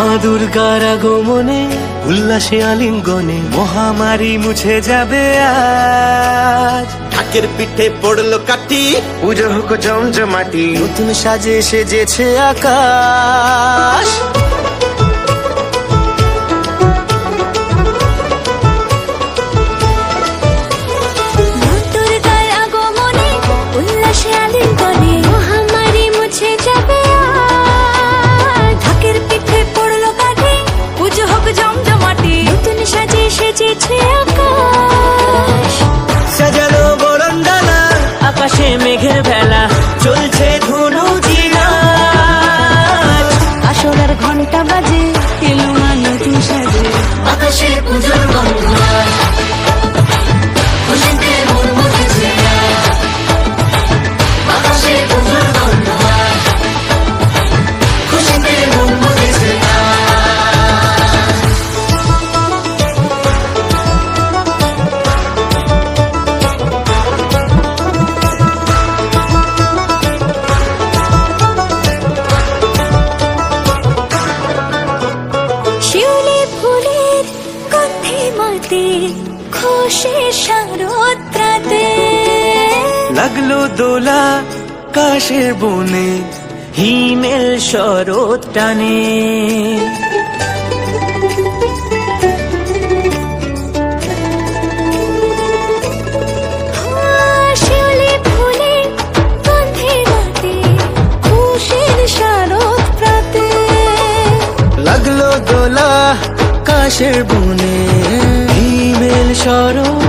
মা দুর্গার আগমনে উল্লাসে আলিঙ্গনে মহামারী মুছে যাবে আজ। ঢাকের পিঠে পড়লো কাঠি, পুজো হোক জমজমাটি, নতুন সাজে সেজেছে আকাশ। সাজানো বরণডালা, আকাশে মেঘের ভেলা, চলছে ধনুজি নাচ। আসরের ঘন্টা বাজে, এলো মা নতুন সাজে, আকাশে পুজোর গন্ধ আজ, খুশিতে মন মুখেছে আজ। আকাশে পুজোর গন্ধ আজ, খুশিতে মন মুখেছে আজ। খুশির শারদরাতে লাগলো দোলা কাশের বনে, হিমেল শরৎ টানে। শিউলি ফুলে গন্ধে রাতে, খুশির শারদরাতে লাগলো দোলা কাশের বনে, হিমেল শরৎ